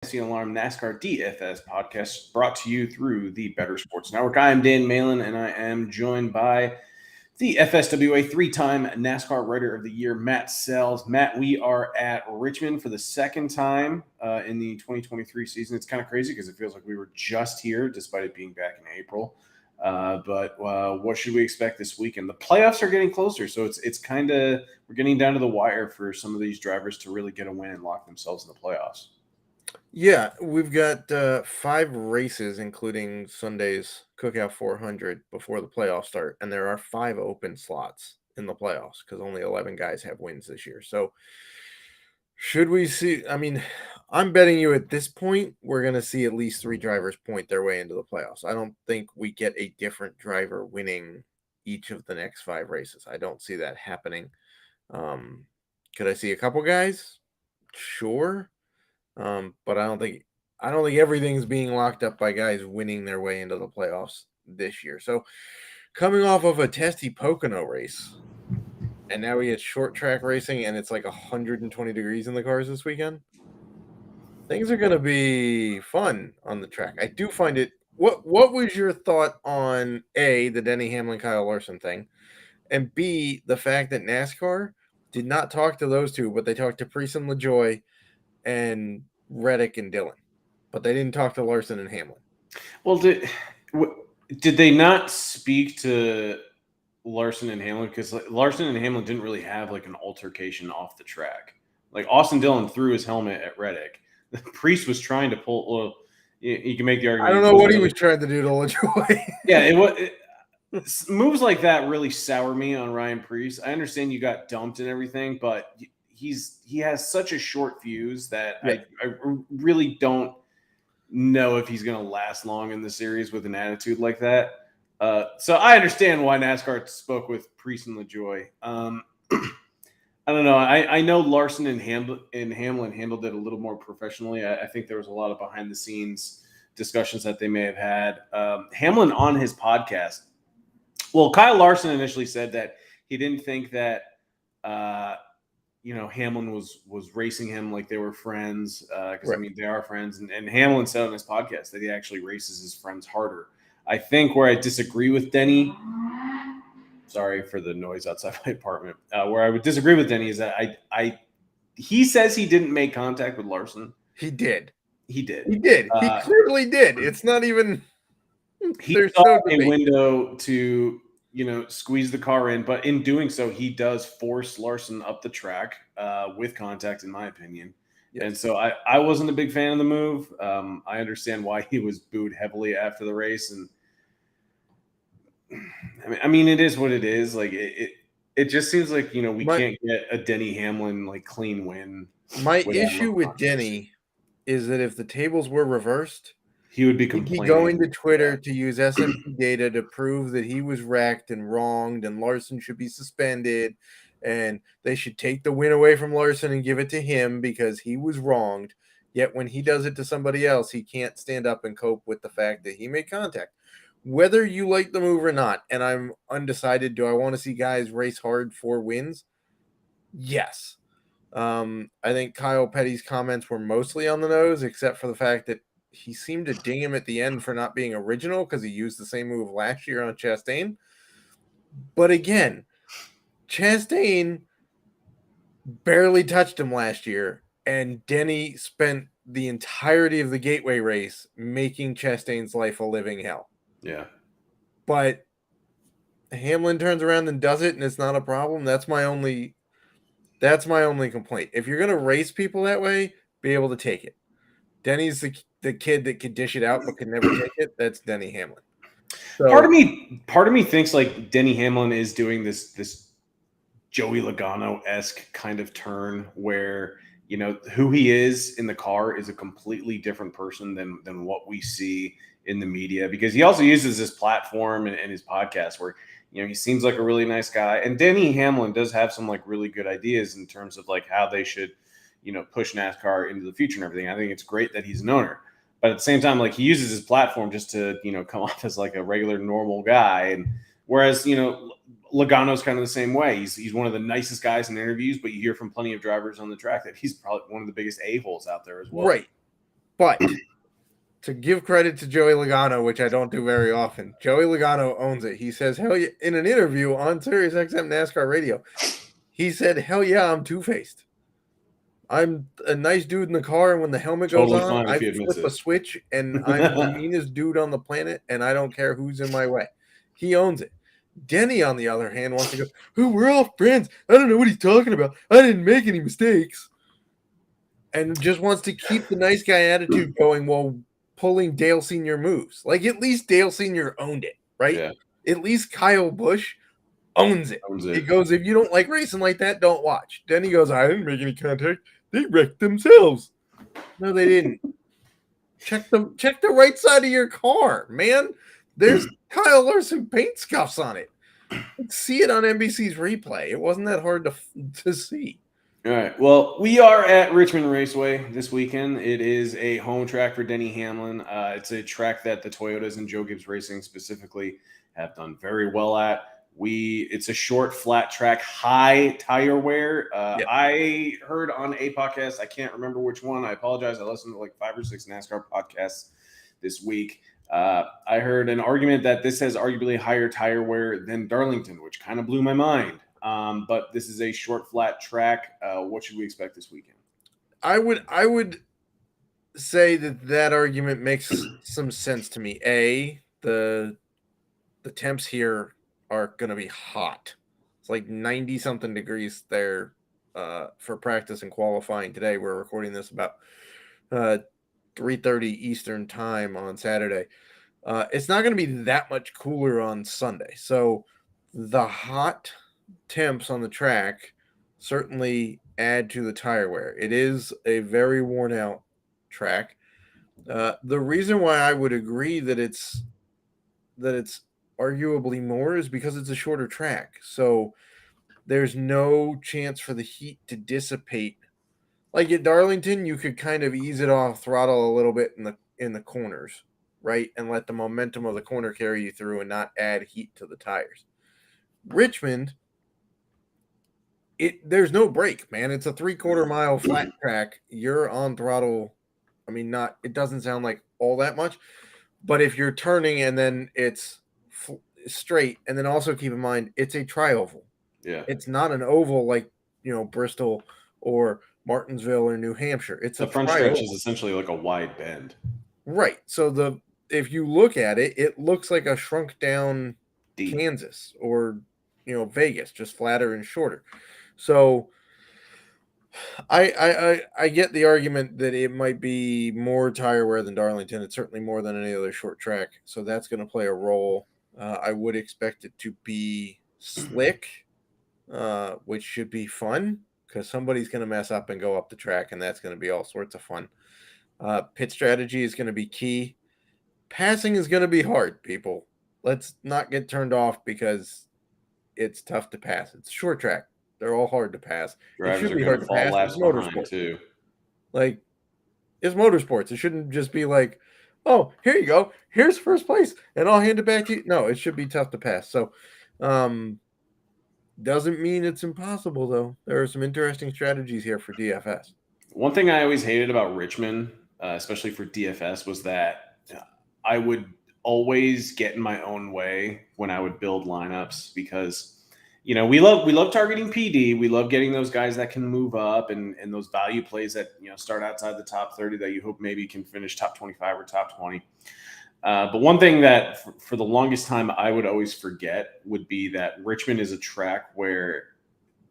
Alarm NASCAR DFS podcast brought to you through the Better Sports Network. I am Dan Malin, and I am joined by the FSWA three-time NASCAR Writer of the Year, Matt Selz. Matt, we are at Richmond for the second time in the 2023 season. It's kind of crazy because it feels like we were just here, despite it being back in April. But what should we expect this weekend? The playoffs are getting closer, so it's kind of we're getting down to the wire for some of these drivers to really get a win and lock themselves in the playoffs. Yeah, we've got 5 races, including Sunday's Cookout 400 before the playoffs start, and there are 5 open slots in the playoffs because only 11 guys have wins this year. So should we see? I mean, I'm betting you at this point we're going to see at least 3 drivers point their way into the playoffs. I don't think we get a different driver winning each of the next 5 races. I don't see that happening. Could I see a couple guys? Sure. But I don't think everything's being locked up by guys winning their way into the playoffs this year. So coming off of a testy Pocono race, and now we get short track racing, and it's like 120 degrees in the cars this weekend. Things are going to be fun on the track. I do find it. What was your thought on A, the Denny Hamlin Kyle Larson thing, and B, the fact that NASCAR did not talk to those two, but they talked to Priest and LaJoy and Reddick and Dillon, but they didn't talk to Larson and Hamlin. Well, did they not speak to Larson and Hamlin? Because Larson and Hamlin didn't really have like an altercation off the track. Like Austin Dillon threw his helmet at Reddick. The Priest was trying to pull. Well, you can make the argument. I don't know what he was trying to do to LaJoy. Yeah, moves like that really sour me on Ryan Priest. I understand you got dumped and everything, but he has such a short fuse that I really don't know if he's going to last long in the series with an attitude like that. So I understand why NASCAR spoke with Priest and LaJoy. I don't know. I know Larson and Hamlin handled it a little more professionally. I think there was a lot of behind the scenes discussions that they may have had. Hamlin on his podcast. Well, Kyle Larson initially said that he didn't think that Hamlin was racing him like they were friends because, I mean, they are friends. And Hamlin said on his podcast that he actually races his friends harder. I think where I disagree with Denny, sorry for the noise outside my apartment, where I would disagree with Denny is that he says he didn't make contact with Larson. He did. He did. He clearly did. It's not even – he saw a window to – squeeze the car in. But in doing so, he does force Larson up the track with contact, in my opinion. Yes. And so I wasn't a big fan of the move. I understand why he was booed heavily after the race. And I mean, it is what it is. Like it just seems like, we can't get a Denny Hamlin like clean win. My issue with Denny is that if the tables were reversed, he would be complaining. He'd be going to Twitter to use SMP data to prove that he was wrecked and wronged and Larson should be suspended and they should take the win away from Larson and give it to him because he was wronged. Yet when he does it to somebody else, he can't stand up and cope with the fact that he made contact. Whether you like the move or not, and I'm undecided, do I want to see guys race hard for wins? Yes. I think Kyle Petty's comments were mostly on the nose, except for the fact that he seemed to ding him at the end for not being original because he used the same move last year on Chastain. But again, Chastain barely touched him last year, and Denny spent the entirety of the Gateway race making Chastain's life a living hell. Yeah. But Hamlin turns around and does it, and it's not a problem. That's my only complaint. If you're going to race people that way, be able to take it. Denny's the kid that could dish it out but could never take it. That's Denny Hamlin. So, part of me thinks like Denny Hamlin is doing this Joey Logano-esque kind of turn where who he is in the car is a completely different person than what we see in the media, because he also uses this platform and his podcast where he seems like a really nice guy, and Denny Hamlin does have some like really good ideas in terms of like how they should push NASCAR into the future and everything. I think it's great that he's an owner. But at the same time, like he uses his platform just to, come off as like a regular normal guy. And whereas, Logano's kind of the same way. He's one of the nicest guys in interviews, but you hear from plenty of drivers on the track that he's probably one of the biggest a-holes out there as well. Right. But to give credit to Joey Logano, which I don't do very often, Joey Logano owns it. He says, hell yeah, in an interview on Sirius XM NASCAR radio, he said, hell yeah, I'm two-faced. I'm a nice dude in the car, and when the helmet goes Totally on, fine I if he admits flip a it. switch, and I'm the meanest dude on the planet, and I don't care who's in my way. He owns it. Denny, on the other hand, wants to go, oh, we're all friends. I don't know what he's talking about. I didn't make any mistakes. And just wants to keep the nice guy attitude going while pulling Dale Sr. moves. Like, at least Dale Sr. owned it, right? Yeah. At least Kyle Busch owns it. He goes, if you don't like racing like that, don't watch. Then he goes, I didn't make any contact. They wrecked themselves. No, they didn't. Check the right side of your car, man. There's Kyle Larson paint scuffs on it. See it on NBC's replay. It wasn't that hard to see. All right. Well, we are at Richmond Raceway this weekend. It is a home track for Denny Hamlin. It's a track that the Toyotas and Joe Gibbs Racing specifically have done very well at. It's a short, flat track, high tire wear. Yep. I heard on a podcast, I can't remember which one. I apologize. I listened to like 5 or 6 NASCAR podcasts this week. I heard an argument that this has arguably higher tire wear than Darlington, which kind of blew my mind. But this is a short, flat track. What should we expect this weekend? I would say that argument makes some sense to me. The temps here are going to be hot. It's like 90 something degrees there for practice and qualifying today. We're recording this about 3:30 Eastern time on Saturday. It's not going to be that much cooler on Sunday. So the hot temps on the track certainly add to the tire wear. It is a very worn out track. The reason why I would agree that it's arguably more is because it's a shorter track. So there's no chance for the heat to dissipate. Like at Darlington, you could kind of ease it off, throttle a little bit in the corners, right? And let the momentum of the corner carry you through and not add heat to the tires. Richmond, there's no break, man. It's a 3/4 mile flat track. You're on throttle. I mean, it doesn't sound like all that much, but if you're turning and then it's straight, and then also keep in mind it's a tri-oval. Yeah, it's not an oval like Bristol or Martinsville or New Hampshire. It's the front stretch is essentially like a wide bend, right? So if you look at it, it looks like a shrunk down Kansas or Vegas, just flatter and shorter. So I get the argument that it might be more tire wear than Darlington. It's certainly more than any other short track. So that's going to play a role. I would expect it to be slick, which should be fun because somebody's going to mess up and go up the track, and that's going to be all sorts of fun. Pit strategy is going to be key. Passing is going to be hard, people. Let's not get turned off because it's tough to pass. It's a short track. They're all hard to pass. Drivers it should be hard to pass. It's motorsport too. Like, it's motorsports. It shouldn't just be like, oh, here you go. Here's first place, and I'll hand it back to you. No, it should be tough to pass. So, doesn't mean it's impossible, though. There are some interesting strategies here for DFS. One thing I always hated about Richmond, especially for DFS, was that I would always get in my own way when I would build lineups because, we love targeting PD. We love getting those guys that can move up and those value plays that, start outside the top 30 that you hope maybe can finish top 25 or top 20. But one thing that for the longest time I would always forget would be that Richmond is a track where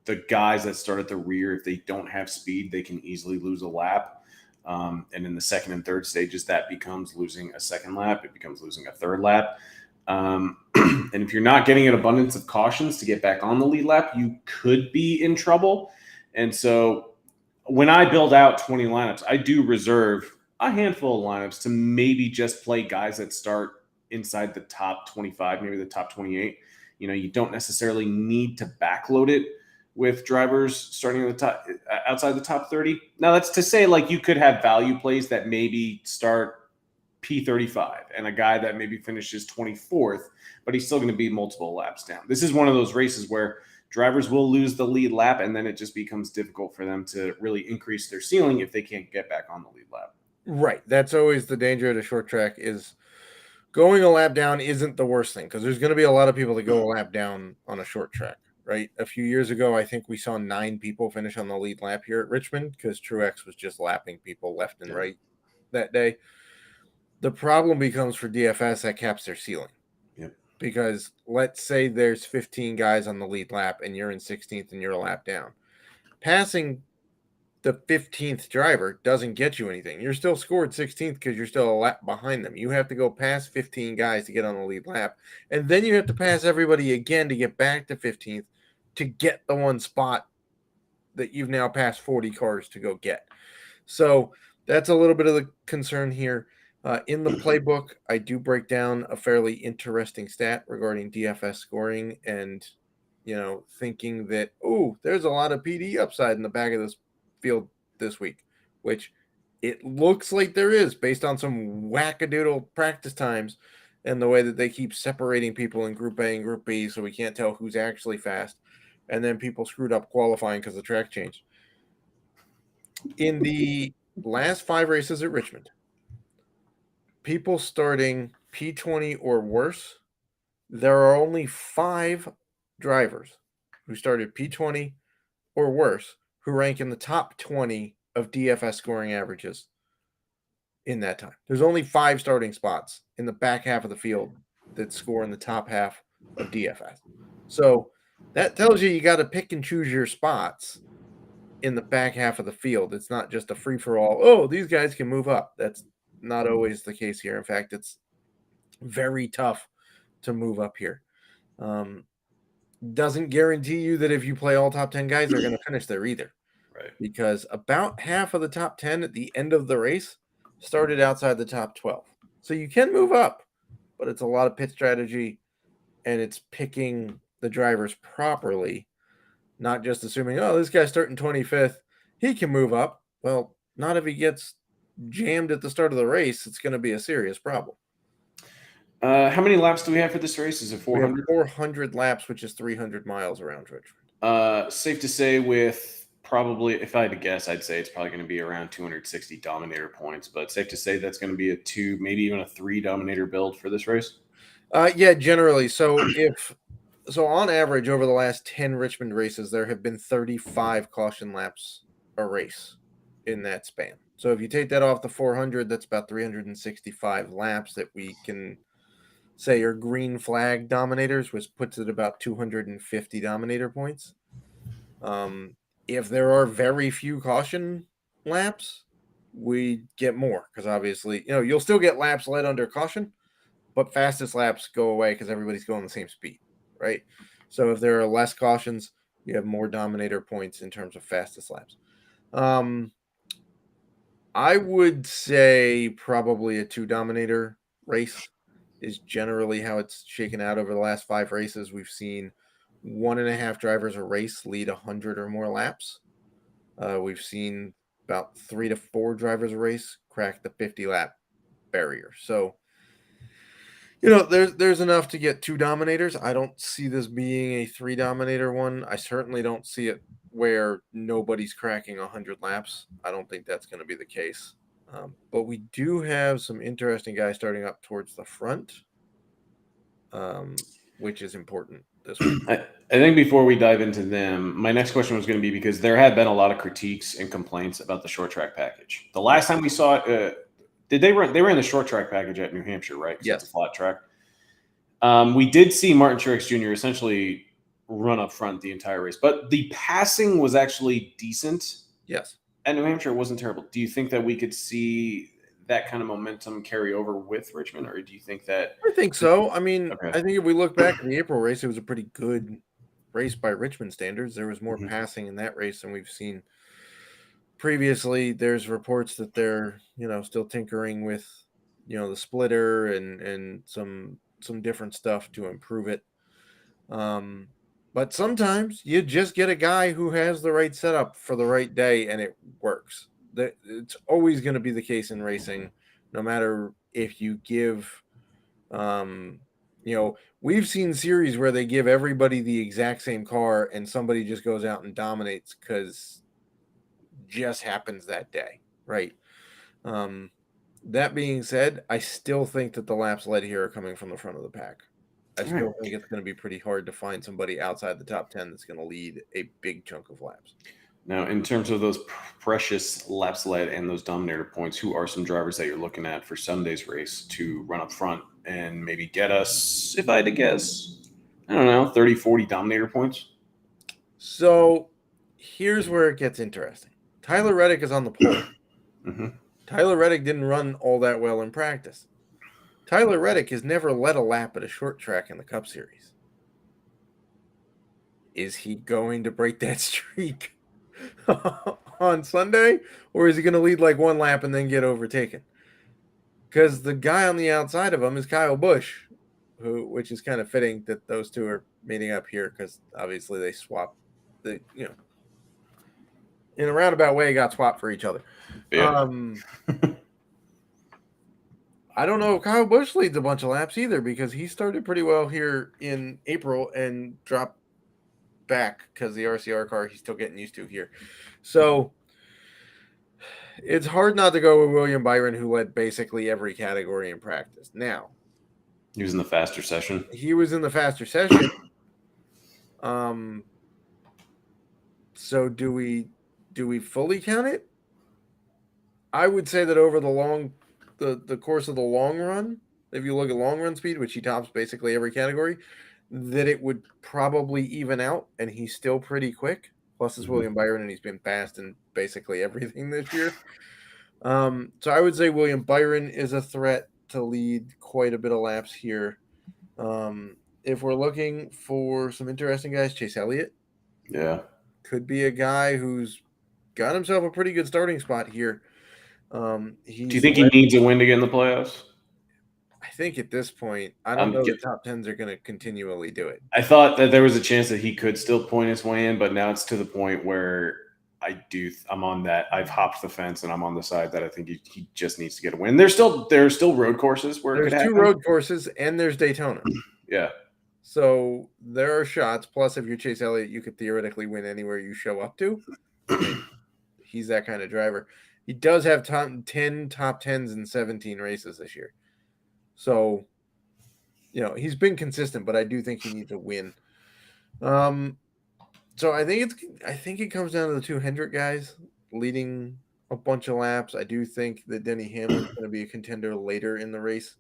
the guys that start at the rear, if they don't have speed, they can easily lose a lap. And in the second and third stages, that becomes losing a second lap. It becomes losing a third lap. And if you're not getting an abundance of cautions to get back on the lead lap, you could be in trouble. And so when I build out 20 lineups, I do reserve a handful of lineups to maybe just play guys that start inside the top 25, maybe the top 28. You don't necessarily need to backload it with drivers starting at the top, outside the top 30. Now that's to say, like, you could have value plays that maybe start P35 and a guy that maybe finishes 24th, but he's still going to be multiple laps down. This is one of those races where drivers will lose the lead lap, and then it just becomes difficult for them to really increase their ceiling if they can't get back on the lead lap. Right. That's always the danger at a short track is going a lap down isn't the worst thing because there's going to be a lot of people that go a lap down on a short track, right? A few years ago, I think we saw 9 people finish on the lead lap here at Richmond because Truex was just lapping people left and Yeah. right that day. The problem becomes for DFS that caps their ceiling. Yep. Because let's say there's 15 guys on the lead lap and you're in 16th and you're a lap down. Passing the 15th driver doesn't get you anything. You're still scored 16th because you're still a lap behind them. You have to go past 15 guys to get on the lead lap. And then you have to pass everybody again to get back to 15th to get the one spot that you've now passed 40 cars to go get. So that's a little bit of the concern here. In the playbook, I do break down a fairly interesting stat regarding DFS scoring and, thinking that, there's a lot of PD upside in the back of this field this week, which it looks like there is based on some wackadoodle practice times and the way that they keep separating people in Group A and Group B so we can't tell who's actually fast. And then people screwed up qualifying because the track changed. In the last 5 races at Richmond, people starting P20 or worse, there are only 5 drivers who started P20 or worse who rank in the top 20 of DFS scoring averages in that time. There's only 5 starting spots in the back half of the field that score in the top half of DFS. So that tells you got to pick and choose your spots in the back half of the field. It's not just a free-for-all, these guys can move up. That's not always the case here. In fact, it's very tough to move up here. Doesn't guarantee you that if you play all top 10 guys, they're going to finish there either. Right. Because about half of the top 10 at the end of the race started outside the top 12. So you can move up, but it's a lot of pit strategy and it's picking the drivers properly, not just assuming, this guy's starting 25th, he can move up. Well, not if he gets jammed at the start of the race. It's going to be a serious problem. How many laps do we have for this race? Is it 400? We have 400 laps, which is 300 miles around Richmond. Safe to say with probably, if I had to guess, I'd say it's probably going to be around 260 Dominator points, but safe to say that's going to be a 2, maybe even a 3 Dominator build for this race? Yeah, generally. So on average, over the last 10 Richmond races, there have been 35 caution laps a race in that span. So if you take that off the 400, that's about 365 laps that we can say are green flag dominators, which puts it about 250 Dominator points. If there are very few caution laps, we get more because obviously, you'll still get laps led under caution, but fastest laps go away because everybody's going the same speed, right? So if there are less cautions, you have more Dominator points in terms of fastest laps. I would say probably a 2 Dominator race is generally how it's shaken out over the last 5 races. We've seen 1.5 drivers a race lead 100 or more laps. We've seen about 3 to 4 drivers a race crack the 50 lap barrier. So, there's enough to get 2 Dominators. I don't see this being a 3 Dominator one. I certainly don't see it where nobody's cracking 100 laps. I don't think that's going to be the case. But we do have some interesting guys starting up towards the front, which is important this week. I think before we dive into them, my next question was going to be because there had been a lot of critiques and complaints about the short track package. The last time we saw it, they ran the short track package at New Hampshire, right? Yes. It's a flat track. We did see Martin Truex Jr. essentially run up front the entire race, but the passing was actually decent. Yes. At New Hampshire, it wasn't terrible. Do you think that we could see that kind of momentum carry over with Richmond, or do you think that? I think so. I mean, Okay. I think if we look back at the April race, it was a pretty good race by Richmond standards. There was more passing in that race than we've seen previously. There's reports that they're, still tinkering with, the splitter and some different stuff to improve it. But sometimes you just get a guy who has the right setup for the right day and it works. It's always going to be the case in racing, no matter if you give, we've seen series where they give everybody the exact same car and somebody just goes out and dominates because just happens that day, right? That being said, I still think that the laps led here are coming from the front of the pack. I All still right. think it's going to be pretty hard to find somebody outside the top 10 that's going to lead a big chunk of laps. Now, in terms of those precious laps led and those dominator points, who are some drivers that you're looking at for Sunday's race to run up front and maybe get us, if I had to guess, I don't know, 30, 40 dominator points? So here's where it gets interesting. Tyler Reddick is on the pole. Mm-hmm. Tyler Reddick didn't run all that well in practice. Tyler Reddick has never led a lap at a short track in the Cup Series. Is he going to break that streak on Sunday, or is he going to lead like one lap and then get overtaken? Because the guy on the outside of him is Kyle Busch, which is kind of fitting that those two are meeting up here because obviously they swap in a roundabout way got swapped for each other. Yeah. I don't know if Kyle Busch leads a bunch of laps either because he started pretty well here in April and dropped back because the RCR car he's still getting used to here. So it's hard not to go with William Byron, who led basically every category in practice. Now, He was in the faster session. he was in the faster session. So do we fully count it? I would say that over the course of the long run, if you look at long run speed, which he tops basically every category, that it would probably even out, and he's still pretty quick. Plus, it's William Byron, and he's been fast in basically everything this year. So I would say William Byron is a threat to lead quite a bit of laps here. If we're looking for some interesting guys, Chase Elliott. Yeah. Could be a guy who's got himself a pretty good starting spot here. Do you think he needs a win to get in the playoffs? I think at this point, I don't know the top 10s are going to continually do it. I thought that there was a chance that he could still point his way in, but now it's to the point where I'm on that. I've hopped the fence and I'm on the side that I think he just needs to get a win. There are still road courses where there's it could two happen. road courses and there's Daytona. Yeah. So there are shots. Plus, if you're Chase Elliott, you could theoretically win anywhere you show up to. He's that kind of driver. He does have 10 top 10s in 17 races this year. So, he's been consistent, but I do think he needs a win. So I think it comes down to the two Hendrick guys leading a bunch of laps. I do think that Denny Hamlin's going to be a contender later in the race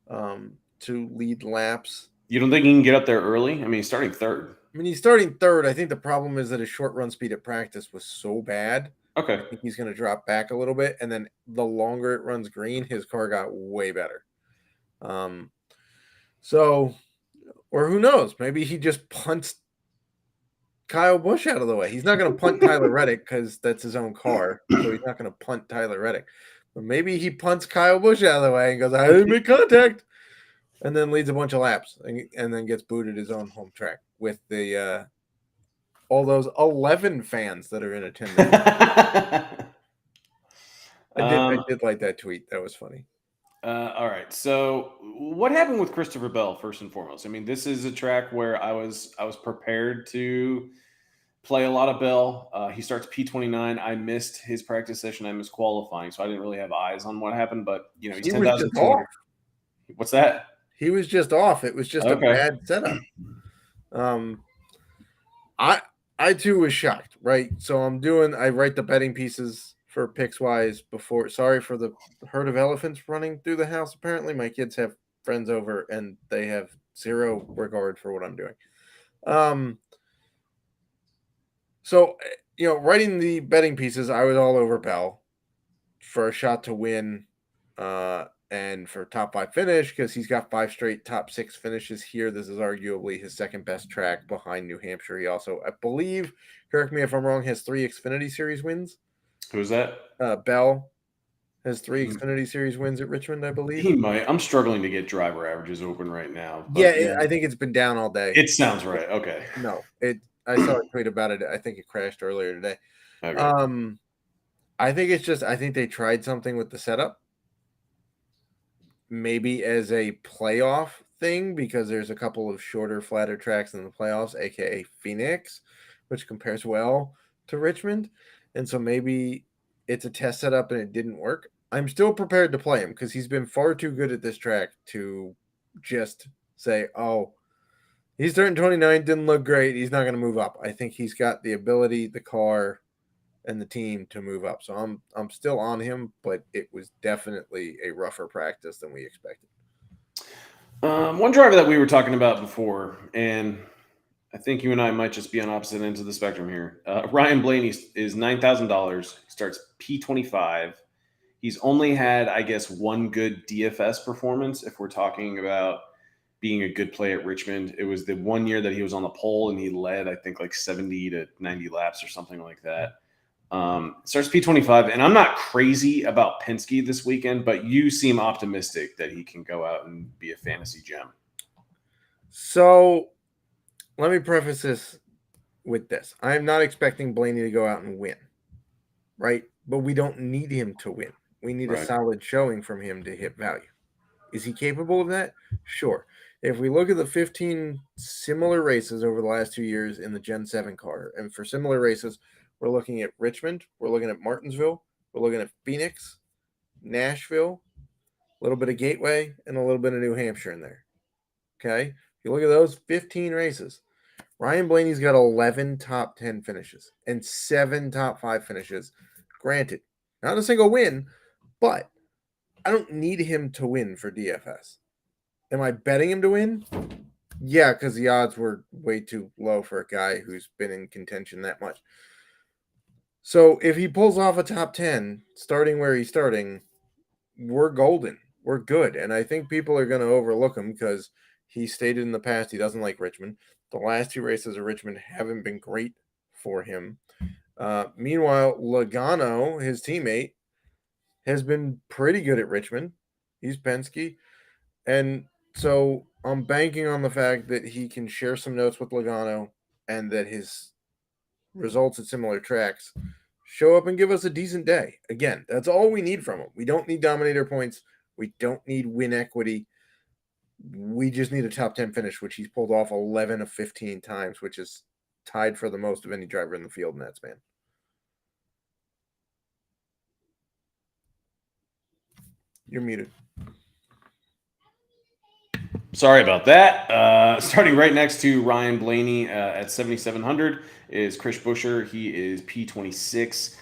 to lead laps. You don't think he can get up there early? I mean, he's starting third. I mean, he's starting third. I think the problem is that his short run speed at practice was so bad. Okay. I think he's going to drop back a little bit. And then the longer it runs green, his car got way better. Or who knows? Maybe he just punts Kyle Busch out of the way. He's not going to punt Tyler Reddick because that's his own car. So he's not going to punt Tyler Reddick. But maybe he punts Kyle Busch out of the way and goes, I didn't make contact. And then leads a bunch of laps and then gets booted his own home track with the all those 11 fans that are in attendance. I did like that tweet. That was funny. All right. So what happened with Christopher Bell, first and foremost? I mean, this is a track where I was prepared to play a lot of Bell. He starts P29. I missed his practice session. I missed qualifying, so I didn't really have eyes on what happened. But, he's 10,200. What's that? He was just off. It was just a bad setup. I too was shocked, right? So I write the betting pieces for picks wise before. Sorry for the herd of elephants running through the house. Apparently my kids have friends over and they have zero regard for what I'm doing. So, writing the betting pieces, I was all over Bell for a shot to win and for top 5 finish because he's got 5 straight top 6 finishes here. This is arguably his second best track behind New Hampshire. He also, I believe, correct me if I'm wrong, has 3 Xfinity Series wins. Who's that? Bell has 3 Xfinity Series wins at Richmond, I believe. He might. I'm struggling to get driver averages open right now. But I think it's been down all day. It sounds right. Okay. No, I saw a tweet about it. I think it crashed earlier today. Okay. I think they tried something with the setup. Maybe as a playoff thing because there's a couple of shorter, flatter tracks in the playoffs, aka Phoenix, which compares well to Richmond. And so maybe it's a test setup and it didn't work. I'm still prepared to play him because he's been far too good at this track to just say, oh, he's turning 29, didn't look great. He's not going to move up. I think he's got the ability, the car, and the team to move up. So I'm still on him, but it was definitely a rougher practice than we expected. One driver that we were talking about before, and I think you and I might just be on opposite ends of the spectrum here. Ryan Blaney is $9,000. He starts P25. He's only had, I guess, one good DFS performance. If we're talking about being a good play at Richmond, it was the one year that he was on the pole and he led, I think, like 70 to 90 laps or something like that. Starts P25, and I'm not crazy about Penske this weekend, but you seem optimistic that he can go out and be a fantasy gem. So let me preface this with this. I am not expecting Blaney to go out and win, right? But we don't need him to win. We need a solid showing from him to hit value. Is he capable of that? Sure. If we look at the 15 similar races over the last 2 years in the Gen 7 car, and for similar races, we're looking at Richmond, we're looking at Martinsville, we're looking at Phoenix, Nashville, a little bit of Gateway, and a little bit of New Hampshire in there. Okay? If you look at those 15 races, Ryan Blaney's got 11 top 10 finishes and 7 top 5 finishes. Granted, not a single win, but I don't need him to win for DFS. Am I betting him to win? Yeah, because the odds were way too low for a guy who's been in contention that much. So if he pulls off a top 10, starting where he's starting, we're golden. We're good. And I think people are going to overlook him because he stated in the past he doesn't like Richmond. The last 2 races of Richmond haven't been great for him. Meanwhile, Logano, his teammate, has been pretty good at Richmond. He's Penske. And so I'm banking on the fact that he can share some notes with Logano and that his results at similar tracks show up and give us a decent day. Again, that's all we need from him. We don't need dominator points. We don't need win equity. We just need a top 10 finish, which he's pulled off 11 of 15 times, which is tied for the most of any driver in the field in that span. You're muted. Sorry about that. Starting right next to Ryan Blaney at 7,700 is Chris Buescher. He is P26.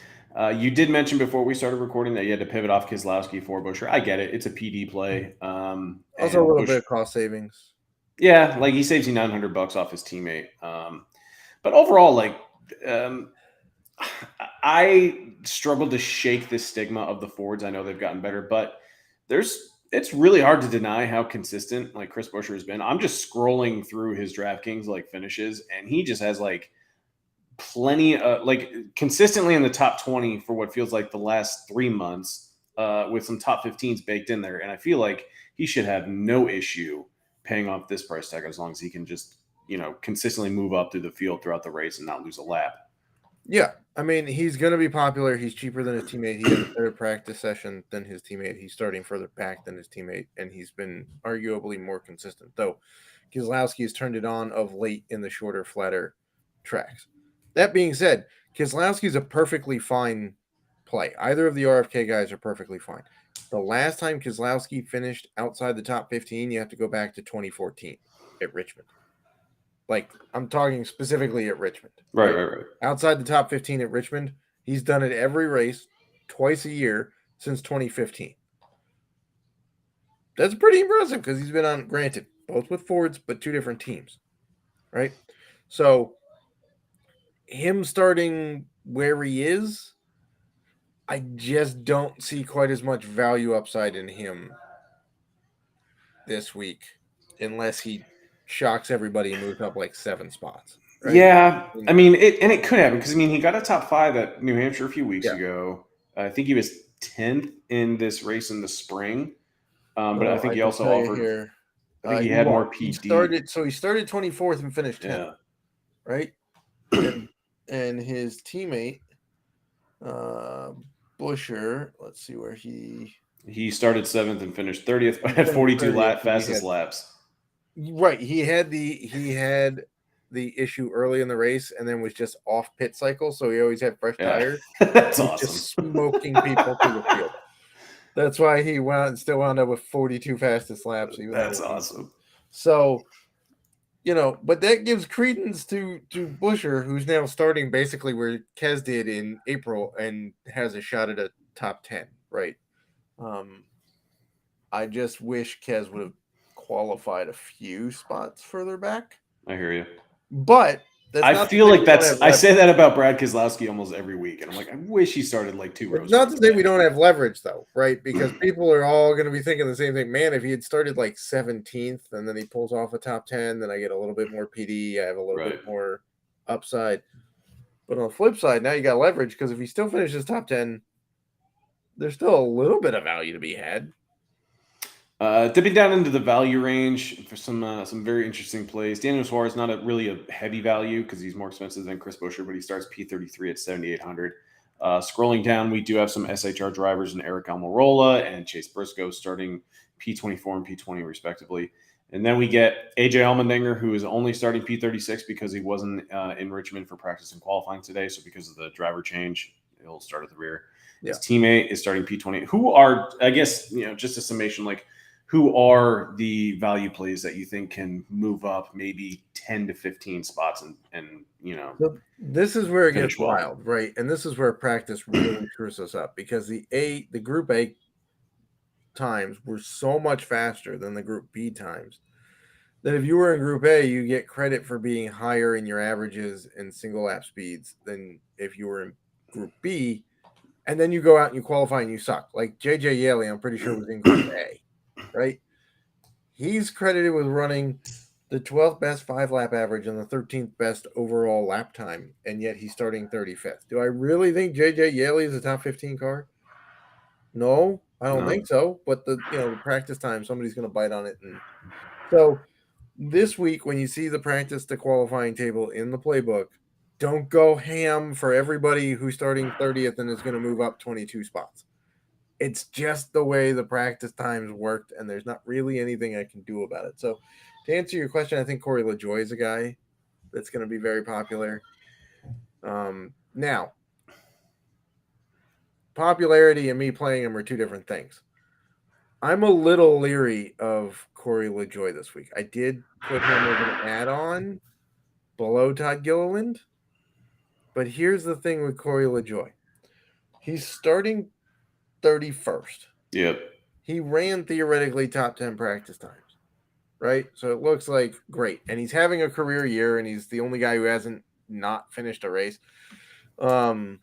You did mention before we started recording that you had to pivot off Keselowski for Buescher. I get it. It's a PD play. Also a little bit of cost savings. Yeah, like he saves you $900 off his teammate. But overall, like I struggled to shake this stigma of the Fords. I know they've gotten better, but it's really hard to deny how consistent like Chris Buescher has been. I'm just scrolling through his DraftKings like finishes, and he just has like plenty of like consistently in the top 20 for what feels like the last 3 months, with some top 15s baked in there. And I feel like he should have no issue paying off this price tag as long as he can just, consistently move up through the field throughout the race and not lose a lap. Yeah. I mean, he's going to be popular. He's cheaper than his teammate. He has a better practice session than his teammate. He's starting further back than his teammate, and he's been arguably more consistent. Though Keselowski has turned it on of late in the shorter, flatter tracks. That being said, Keselowski is a perfectly fine play. Either of the RFK guys are perfectly fine. The last time Keselowski finished outside the top 15, you have to go back to 2014 at Richmond. Like, I'm talking specifically at Richmond. Right. Outside the top 15 at Richmond, he's done it every race, twice a year since 2015. That's pretty impressive because he's been on, granted, both with Fords, but 2 different teams, right? So, him starting where he is, I just don't see quite as much value upside in him this week unless he shocks everybody and moves up like 7 spots. Right? Yeah, I mean, it could happen because he got a top 5 at New Hampshire a few weeks ago. I think he was 10th in this race in the spring, but I think he also offered. Here. I think he had more PD. He started 24th and finished 10th, right? and his teammate, Buescher, let's see where he started 7th and finished 30th, but had 42 fastest laps. Right, he had the issue early in the race and then was just off pit cycle, so he always had fresh tires. That's awesome. Just smoking people through the field. That's why he still wound up with 42 fastest laps. That's awesome. So, but that gives credence to Busher, who's now starting basically where Kez did in April and has a shot at a top 10, right? I just wish Kez would have qualified a few spots further back. I hear you. But I feel like I say that about Brad Keselowski almost every week, and I'm like, I wish he started like 2 rows. It's not to say we don't have leverage, though, right? Because people are all going to be thinking the same thing. Man, if he had started like 17th and then he pulls off a top 10, then I get a little bit more PD. I have a little bit more upside. But on the flip side, now you got leverage because if he still finishes top 10, there's still a little bit of value to be had. Dipping down into the value range for some very interesting plays. Daniel Suarez not really a heavy value because he's more expensive than Chris Buescher, but he starts P33 at 7,800. Scrolling down, we do have some SHR drivers in Eric Almirola and Chase Briscoe starting P24 and P20 respectively. And then we get AJ Allmendinger, who is only starting P36 because he wasn't in Richmond for practice and qualifying today. So because of the driver change, he'll start at the rear. His teammate is starting P20. Who are, I guess, just a summation, like, who are the value plays that you think can move up maybe 10 to 15 spots and So this is where it gets wild, right? And this is where practice really screws us up because the Group A times were so much faster than the Group B times that if you were in Group A, you get credit for being higher in your averages and single lap speeds than if you were in Group B. And then you go out and you qualify and you suck. Like JJ Yeley, I'm pretty sure was in Group A. Right? He's credited with running the 12th best 5-lap average and the 13th best overall lap time, and yet he's starting 35th. Do I really think JJ Yeley is a top 15 car? No, I don't think so. But the practice time, somebody's going to bite on it. And so this week, when you see the practice to qualifying table in the playbook, don't go ham for everybody who's starting 30th and is going to move up 22 spots. It's just the way the practice times worked, and there's not really anything I can do about it. So to answer your question, I think Corey LaJoie is a guy that's going to be very popular. Now, popularity and me playing him are two different things. I'm a little leery of Corey LaJoie this week. I did put him as an add-on below Todd Gilliland, but here's the thing with Corey LaJoie. He's starting 31st. Yep. He ran theoretically top 10 practice times, right? So it looks like great. And he's having a career year, and he's the only guy who hasn't not finished a race. But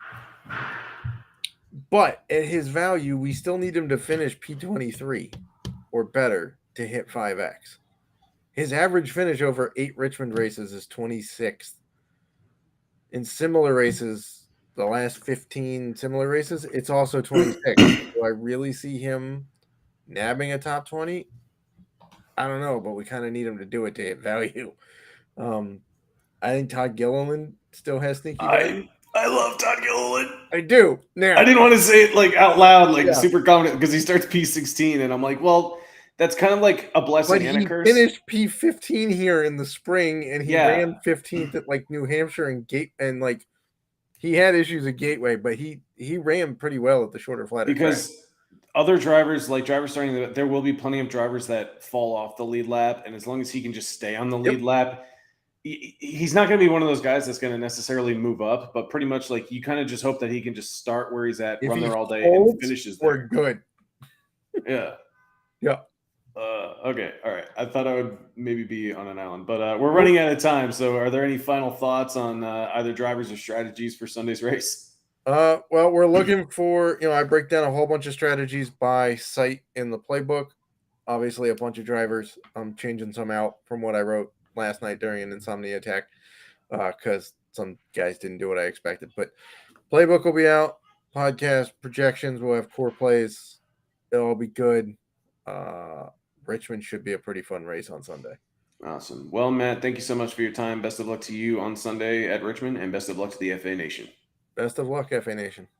at his value, we still need him to finish P23 or better to hit 5X. His average finish over 8 Richmond races is 26th. In similar races, the last 15 similar races, it's also 26. Do I really see him nabbing a top 20? I don't know, but we kind of need him to do it to hit value. I think Todd Gilliland still has sneaky value. I love Todd Gilliland. I do. Now I didn't want to say it like out loud, like super confident, because he starts P16, and I'm like, well, that's kind of like a blessing and a curse. He finished P15 here in the spring, and he ran 15th at like New Hampshire and like he had issues at Gateway, but he ran pretty well at the shorter, flatter because track. Other drivers, like drivers starting, there will be plenty of drivers that fall off the lead lap, and as long as he can just stay on the lead lap, he's not going to be one of those guys that's going to necessarily move up, but pretty much like you kind of just hope that he can just start where he's at, run there all day, and finishes there. We're good. Yeah. Yeah. Okay. All right. I thought I would maybe be on an island, but we're running out of time. So are there any final thoughts on either drivers or strategies for Sunday's race? Well, we're looking for, I break down a whole bunch of strategies by site in the playbook. Obviously, a bunch of drivers. I'm changing some out from what I wrote last night during an insomnia attack because some guys didn't do what I expected. But playbook will be out. Podcast projections. We'll have core plays. It'll all be good. Richmond should be a pretty fun race on Sunday. Awesome. Well, Matt, thank you so much for your time. Best of luck to you on Sunday at Richmond, and best of luck to the FA Nation. Best of luck, FA Nation.